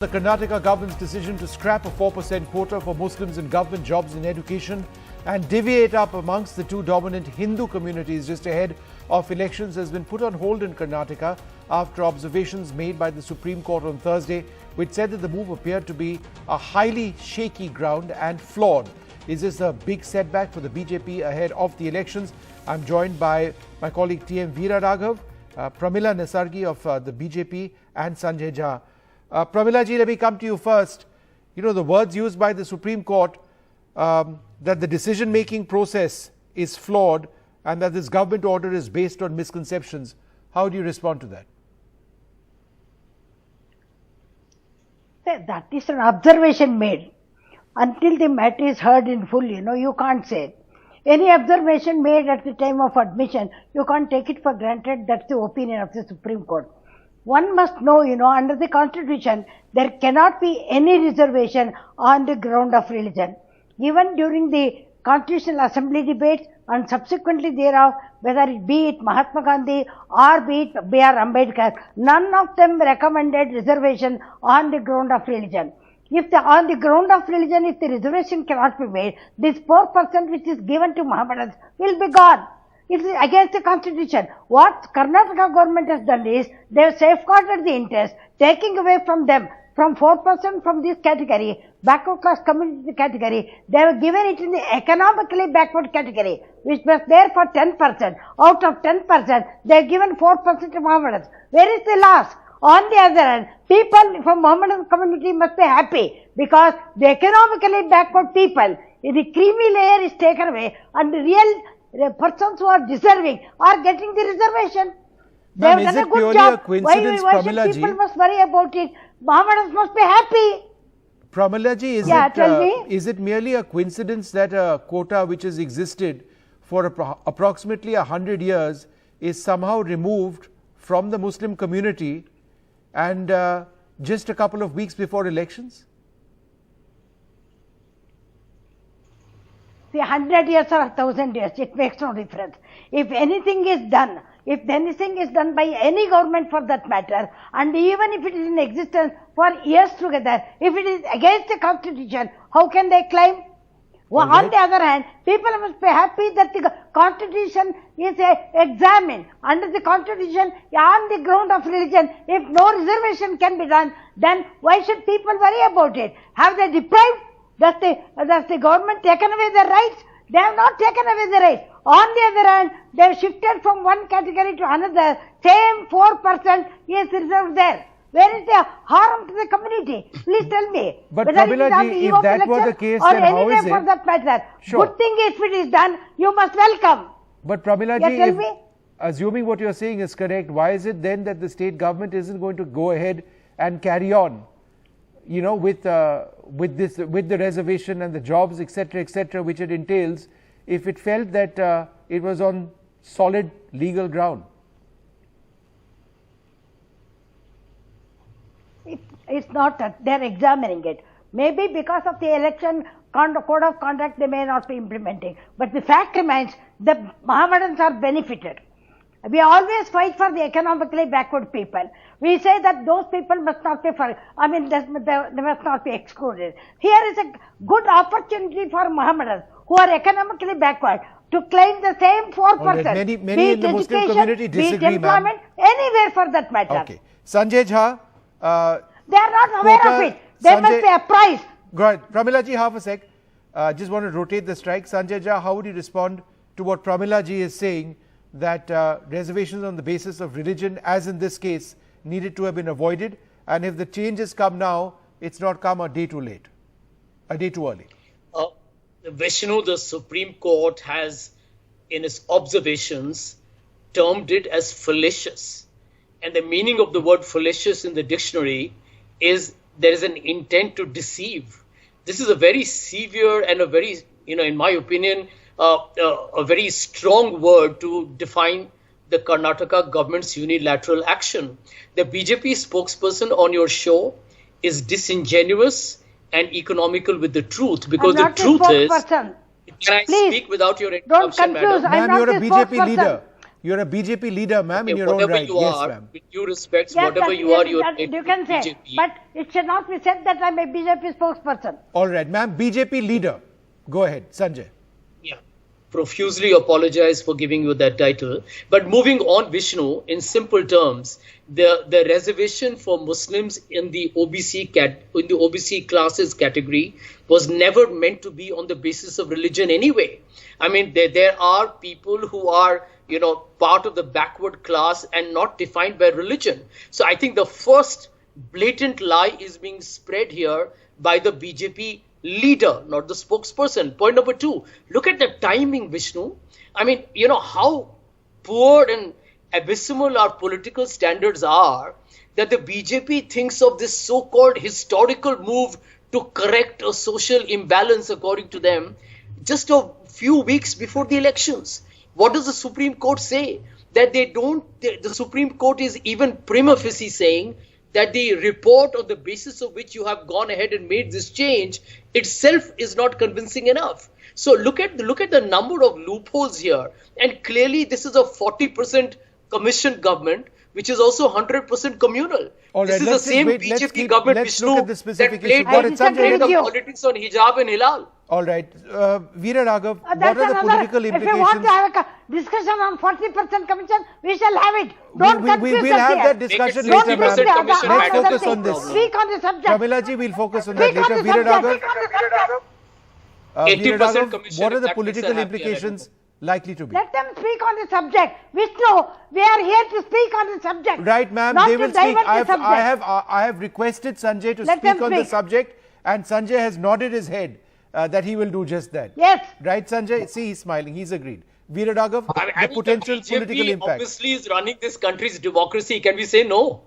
The Karnataka government's decision to scrap a 4% quota for Muslims in government jobs and education and divvy it up amongst the two dominant Hindu communities just ahead of elections has been put on hold in Karnataka after observations made by the Supreme Court on Thursday, which said that the move appeared to be a highly shaky ground and flawed. Is this a big setback for the BJP ahead of the elections? I'm joined by my colleague T.M. Veera Raghav, Pramila Nesargi of the BJP and Sanjay Jha. Pramila ji, let me come to you first. You know, the words used by the Supreme Court that the decision-making process is flawed and that this government order is based on misconceptions. How do you respond to that? That is an observation made. Until the matter is heard in full, you can't say. Any observation made at the time of admission, you can't take it for granted. That's the opinion of the Supreme Court. One must know, under the Constitution, there cannot be any reservation on the ground of religion. Even during the Constitutional Assembly debates and subsequently thereof, whether it be it Mahatma Gandhi or be it B.R. Ambedkar, none of them recommended reservation on the ground of religion. On the ground of religion, if the reservation cannot be made, this 4% which is given to Mohammedans will be gone. It is against the Constitution. What Karnataka government has done is, they have safeguarded the interest, taking away from them, from 4% from this category, backward class community category, they have given it in the economically backward category, which was there for 10%. Out of 10%, they have given 4% to Mohammedans. Where is the loss? On the other hand, people from Mohammedan community must be happy because the economically backward people, the creamy layer is taken away and the real persons who are deserving are getting the reservation. They have done a good job. Why should people must worry about it? Mohammedans must be happy. Pramila ji, is it merely a coincidence that a quota which has existed for approximately 100 years is somehow removed from the Muslim community and just a couple of weeks before elections? See, 100 years or 1,000 years, it makes no difference. If anything is done by any government for that matter, and even if it is in existence for years together, if it is against the Constitution, how can they claim? Well, on the other hand, people must be happy that the Constitution is examined. Under the Constitution, on the ground of religion, if no reservation can be done, then why should people worry about it? Have they deprived? Does the government taken away their rights? They have not taken away the rights. On the other hand, they have shifted from one category to another. Same 4% is reserved there. Where is the harm to the community? Please tell me. But Pramila ji, if that was the case, then how is it? For that matter. Sure. Good thing if it is done, you must welcome. But Pramila ji, assuming what you are saying is correct, why is it then that the state government isn't going to go ahead and carry on, with the reservation and the jobs, etc., which it entails, if it felt that it was on solid legal ground? It's not that they are examining it. Maybe because of the election code of conduct, they may not be implementing. But the fact remains that Mohammedans are benefited. We always fight for the economically backward people. We say that those people must not be they must not be excluded. Here is a good opportunity for Mohammedans who are economically backward to claim the same 4%. Many in the Muslim community disagree, be it employment, anywhere for that matter. Okay. Sanjay Jha, they are not aware of it. They must be apprised. Go ahead. Pramila ji, half a sec. Just want to rotate the strike. Sanjay Jha, how would you respond to what Pramila ji is saying, that reservations on the basis of religion, as in this case, needed to have been avoided, and if the changes come now, it's not come a day too late, a day too early? Vishnu, the Supreme Court has, in its observations, termed it as fallacious. And the meaning of the word fallacious in the dictionary is there is an intent to deceive. This is a very severe and a very, in my opinion, a very strong word to define the Karnataka government's unilateral action. The BJP spokesperson on your show is disingenuous and economical with the truth, because the truth is, can I speak without your interruption, madam? Ma'am, you're a BJP leader. You're a BJP leader, ma'am, Okay, in your own whatever right. you Yes, are, ma'am. with due respect, Yes, whatever that- you are, yes, you're that a you can say, BJP. but it should not be said that I'm a BJP spokesperson. All right, ma'am, BJP leader. Go ahead, Sanjay. Yeah, profusely apologize for giving you that title. But moving on, Vishnu, in simple terms, the reservation for Muslims in the OBC classes category was never meant to be on the basis of religion anyway. I mean, there are people who are, you know, part of the backward class and not defined by religion. So I think the first blatant lie is being spread here by the BJP leader, not the spokesperson. Point number two, look at the timing, Vishnu. I mean, you know, how poor and abysmal our political standards are that the BJP thinks of this so-called historical move to correct a social imbalance, according to them, just a few weeks before the elections. What does the Supreme Court say? That the Supreme Court is even prima facie saying that the report on the basis of which you have gone ahead and made this change itself is not convincing enough. So look at the number of loopholes here, and clearly this is a 40% commission government, which is also 100% communal. All right, this is the same BJP government, let's Vishnu, look at the specific that issue. played Got it, Sanjay. the you. politics on hijab and hilal. All right, Veera Raghav, what That's are the another. political If you want implications? to have a discussion on 40% commission, we shall have it. Don't confuse we'll us have here. that discussion Make it later, 60% ma'am. commission Let's matter. focus on this. Speak on the subject. Pramilaji, we'll focus on that Speak on later. the Veera subject. Raghav, 80% Raghav, commission, what are if the that makes political her happy, implications likely to be? Let them speak on the subject. Vishnu, we are here to speak on the subject. Right, ma'am, Not they to will speak. divert the subject. I have requested Sanjay to Let speak them on the speak. subject, and Sanjay has nodded his head that he will do just that. Yes. Right, Sanjay? See, he's smiling. He's agreed. Veera Raghav, I the mean, potential the BJP political impact. obviously is running this country's democracy. Can we say no?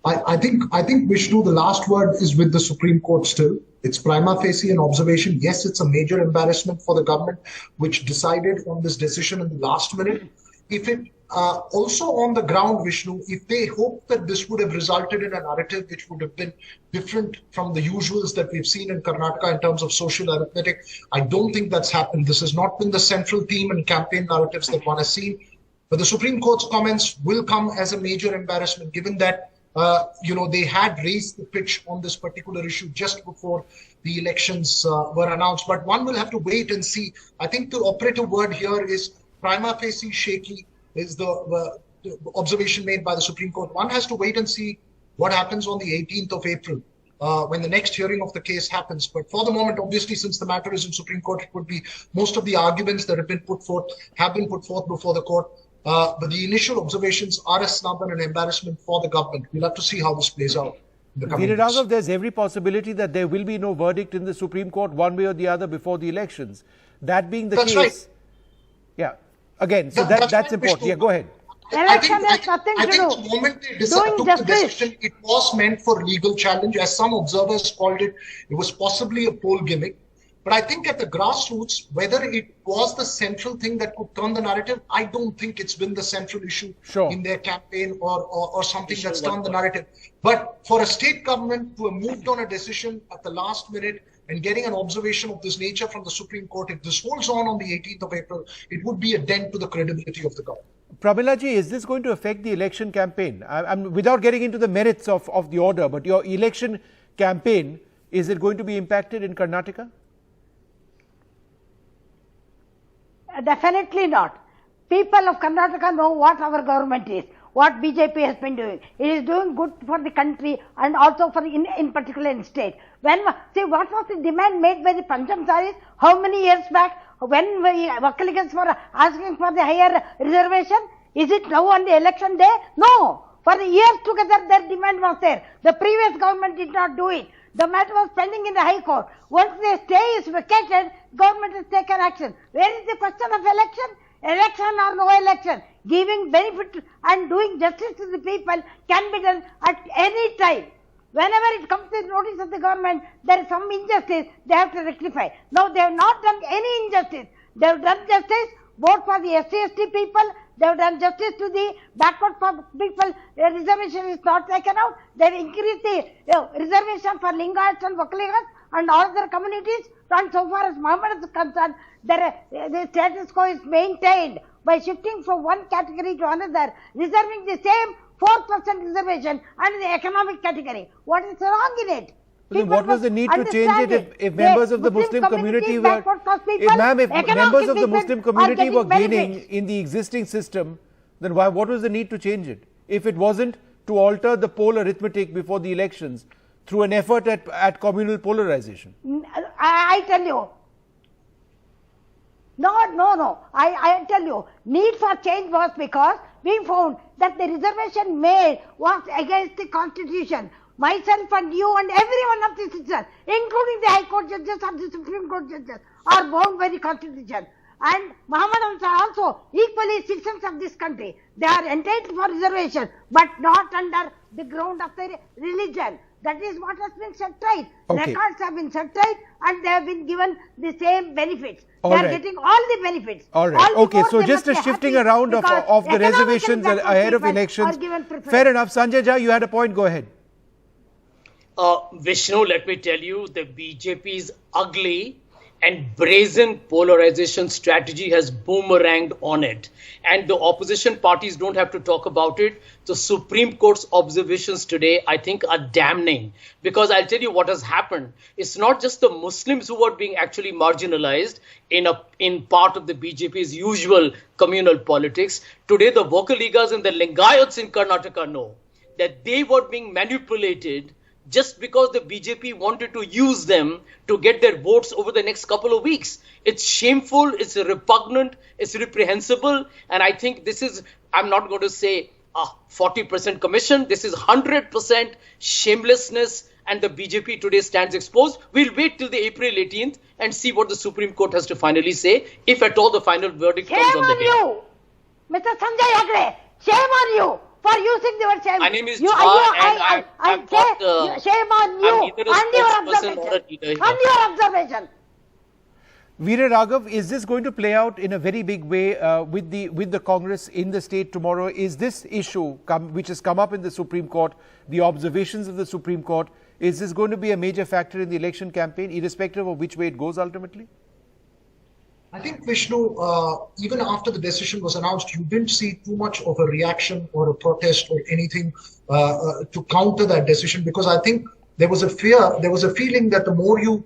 I think Vishnu, the last word is with the Supreme Court still. It's prima facie an observation. Yes, it's a major embarrassment for the government, which decided on this decision in the last minute. If it also on the ground, Vishnu, if they hope that this would have resulted in a narrative which would have been different from the usuals that we've seen in Karnataka in terms of social arithmetic, I don't think that's happened. This has not been the central theme and campaign narratives that one has seen. But the Supreme Court's comments will come as a major embarrassment, given that they had raised the pitch on this particular issue just before the elections were announced. But one will have to wait and see. I think the operative word here is prima facie shaky is the observation made by the Supreme Court. One has to wait and see what happens on the 18th of April when the next hearing of the case happens. But for the moment, obviously, since the matter is in Supreme Court, it would be most of the arguments that have been put forth before the court. But the initial observations are a snub and an embarrassment for the government. We'll have to see how this plays out in the coming Veera days. Raghav, there's every possibility that there will be no verdict in the Supreme Court one way or the other before the elections. That being the That's case, right. yeah. Again, so That's that's right, important. Vishnu. Yeah, go ahead. Election has nothing I to think do. the moment they Doing took the justice. decision, it was meant for legal challenge. As some observers called it, it was possibly a poll gimmick. But I think at the grassroots, whether it was the central thing that could turn the narrative, I don't think it's been the central issue in their campaign or something that's turned the narrative. But for a state government to have moved on a decision at the last minute and getting an observation of this nature from the Supreme Court, if this holds on the 18th of April, it would be a dent to the credibility of the government. Pramilaji, is this going to affect the election campaign? I'm without getting into the merits of the order, but your election campaign, is it going to be impacted in Karnataka? Definitely not. People of Karnataka know what our government is, what BJP has been doing. It is doing good for the country and also for in particular in state. See, what was the demand made by the Pancham Saris how many years back when Vakaligans were asking for the higher reservation? Is it now on the election day? No. For the years together their demand was there. The previous government did not do it. The matter was pending in the High Court. Once the stay is vacated, government has taken action. Where is the question of election? Election or no election? Giving benefit and doing justice to the people can be done at any time. Whenever it comes to the notice of the government, there is some injustice, they have to rectify. No, they have not done any injustice. They have done justice both for the SC/ST people, they have done justice to the backward people. The reservation is not taken out. They have increased the reservation for Lingayats and Vakaligas and all other communities. And so far as Muhammad is concerned, the status quo is maintained. by shifting from one category to another, reserving the same 4% reservation under the economic category. What is wrong in it? Then what was the need to change it if members of the Muslim community were, if members of the Muslim community were gaining in the existing system, then what was the need to change it? If it wasn't to alter the poll arithmetic before the elections through an effort at communal polarization? I tell you, no. I tell you, need for change was because we found that the reservation made was against the constitution. Myself and you and every one of the citizens, including the High Court judges and the Supreme Court judges, are bound by the constitution. And Muhammadans are also equally citizens of this country. They are entitled for reservation, but not under the ground of their religion. That is what has been set right. Okay. Records have been set right and they have been given the same benefits. All they are right. getting all the benefits. All right. All Okay, before so they just a must be shifting happy around of the because reservations economically ahead of people elections. are given preference. Fair enough. Sanjay Jha, you had a point. Go ahead. Vishnu, let me tell you, the BJP's ugly and brazen polarization strategy has boomeranged on it. And the opposition parties don't have to talk about it. The Supreme Court's observations today, I think, are damning. Because I'll tell you what has happened. It's not just the Muslims who are being actually marginalized in part of the BJP's usual communal politics. Today, the Vokaligas and the Lingayats in Karnataka know that they were being manipulated just because the BJP wanted to use them to get their votes over the next couple of weeks. It's shameful, it's repugnant, it's reprehensible, and I think this is, I'm not going to say 40% commission, this is 100% shamelessness, and the BJP today stands exposed. We'll wait till the April 18th and see what the Supreme Court has to finally say, if at all the final verdict comes on the day. Shame on you, Mr. Sanjay Hegde, shame on you. For using the word shame. My name is you, Jha, I I'm say, not, shame on you I'm neither a and your spokesperson nor a observation. leader here. And your observation. Veera Raghav, is this going to play out in a very big way with the Congress in the state tomorrow? Is this issue which has come up in the Supreme Court, the observations of the Supreme Court, is this going to be a major factor in the election campaign, irrespective of which way it goes ultimately? I think, Vishnu, even after the decision was announced, you didn't see too much of a reaction or a protest or anything to counter that decision, because I think there was a fear, there was a feeling that the more you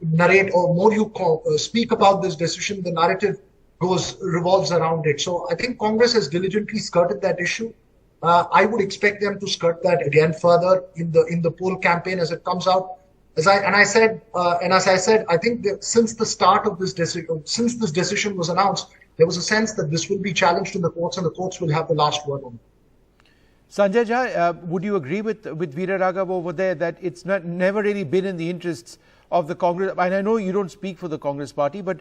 narrate or more you speak about this decision, the narrative revolves around it. So I think Congress has diligently skirted that issue. I would expect them to skirt that again further in the poll campaign as it comes out. As I said, I think that since the start of this decision, since this decision was announced, there was a sense that this will be challenged in the courts and the courts will have the last word on it. Sanjay Jha, would you agree with Veera Raghav over there that it's never really been in the interests of the Congress? And I know you don't speak for the Congress party, but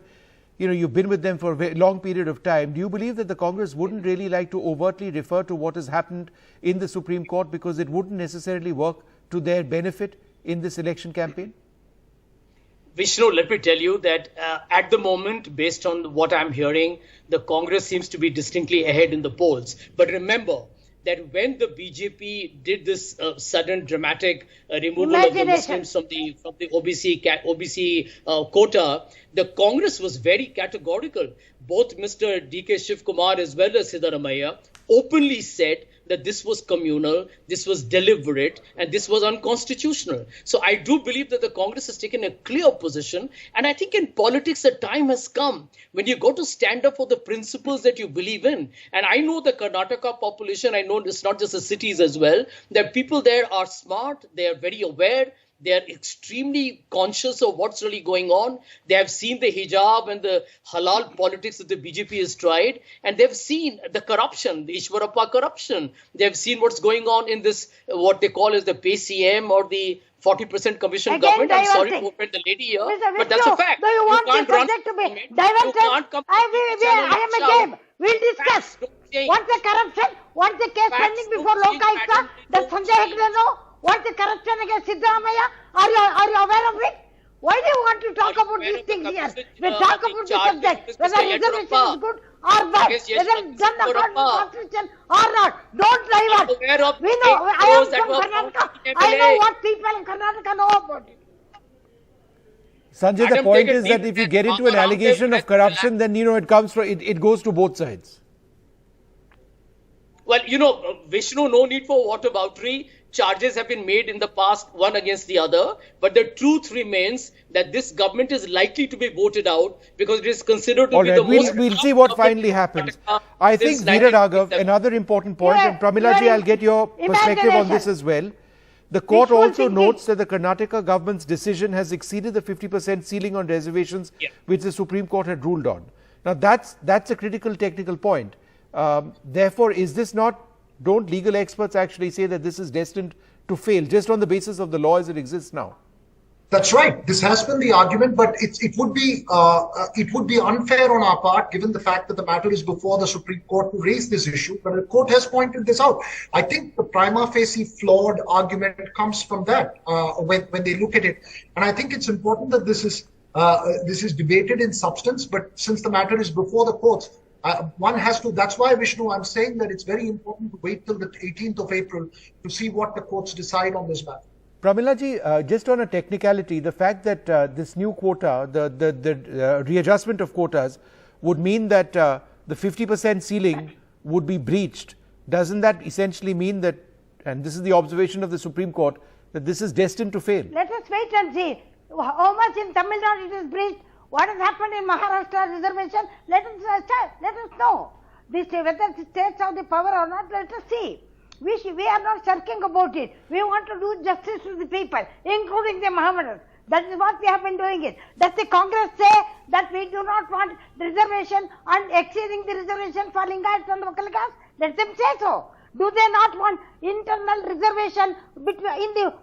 you've been with them for a very long period of time. Do you believe that the Congress wouldn't really like to overtly refer to what has happened in the Supreme Court because it wouldn't necessarily work to their benefit in this election campaign? Vishnu, let me tell you that at the moment, based on what I'm hearing, the Congress seems to be distinctly ahead in the polls. But remember that when the BJP did this sudden dramatic removal of the Muslims from the OBC quota, the Congress was very categorical. Both Mr. D.K. Shiv Kumar as well as Siddaramaiah openly said that this was communal, this was deliberate, and this was unconstitutional. So I do believe that the Congress has taken a clear position. And I think in politics, the time has come when you go to stand up for the principles that you believe in. And I know the Karnataka population, I know it's not just the cities as well, that people there are smart, they are very aware, they are extremely conscious of what's really going on. They have seen the hijab and the halal politics that the BJP has tried. And they've seen the corruption, the Ishwarappa corruption. They've seen what's going on in this, what they call as the PCM or the 40% commission Again, government. I'm sorry diverting. to offend the lady here, Mr. but that's a fact. Do you want can't the run subject to be government. diverted? You can't come to the channel I am and a shout. game. We'll discuss. Facts don't change. What's the corruption? What's the case Facts pending don't before change. Lokaयुಕ್ta? Facts Does don't Sanjay change. Hegde know? What's the corruption against Siddaramaiah? Are you aware of it? Why do you want to talk Are you about aware these of the things here? commission, We talk the about the charges subject, against whether Mr. reservation Yediyurappa? is good or bad, Against whether Yeshwant it's done according to the Yediyurappa? constitution or not. Don't divert. aware of We know. fake I am news that from were Karnataka. found in I know MLA. what people in Karnataka know about it. Sanjay, the Madam, point take a is that deep if you breath, get into an Baba Ramdev, allegation of breath, corruption, relax. then, it comes from, it goes to both sides. Well, Vishnu, no need for whataboutery. Charges have been made in the past, one against the other. But the truth remains that this government is likely to be voted out because it is considered to All be right, the most. we'll see what finally happens. I think, Since Veera Raghav, 1957. another important point, Yeah, and Pramila ji, your I'll get your perspective on this imagination. as well. The court Wishful also thinking. notes that the Karnataka government's decision has exceeded the 50% ceiling on reservations, Yeah. which the Supreme Court had ruled on. Now, that's a critical technical point. Therefore, is this not, don't legal experts actually say that this is destined to fail just on the basis of the law as it exists now? That's right. This has been the argument, but it would be unfair on our part, given the fact that the matter is before the Supreme Court, to raise this issue. But the court has pointed this out. I think the prima facie flawed argument comes from that when they look at it, and I think it's important that this is debated in substance. But since the matter is before the courts, one has to. That's why, Vishnu, I'm saying that it's very important to wait till the 18th of April to see what the courts decide on this matter. Pramila ji, just on a technicality, the fact that this new quota, the readjustment of quotas would mean that the 50% ceiling would be breached, doesn't that essentially mean that, and this is the observation of the Supreme Court, that this is destined to fail? Let us wait and see how much in Tamil Nadu it is breached. What has happened in Maharashtra reservation? Let us know. Whether the states have the power or not, let us see. We are not shirking about it. We want to do justice to the people, including the Mohammedans. That is what we have been doing it. Does the Congress say that we do not want reservation and exceeding the reservation for Lingayats and Vakalikas? Let them say so. Do they not want internal reservation in the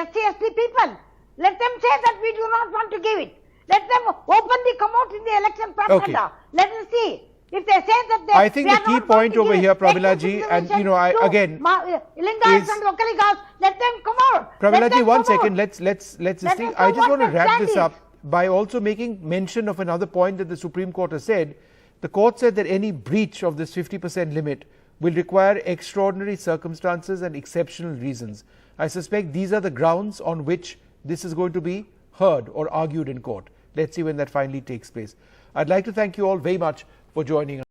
SC/ST people? Let them say that we do not want to give it. Let them openly come out in the election propaganda. Okay. Let us see. If they say that they, I think the key point over here, Pramila ji, and again, Lingayats and Vakalikas, let them come out. Pramila ji, one second, let's Let see. us I know just want to what the wrap stand this is. up by also making mention of another point that the Supreme Court has said. The court said that any breach of this 50% limit will require extraordinary circumstances and exceptional reasons. I suspect these are the grounds on which this is going to be heard or argued in court. Let's see when that finally takes place. I'd like to thank you all very much for joining us.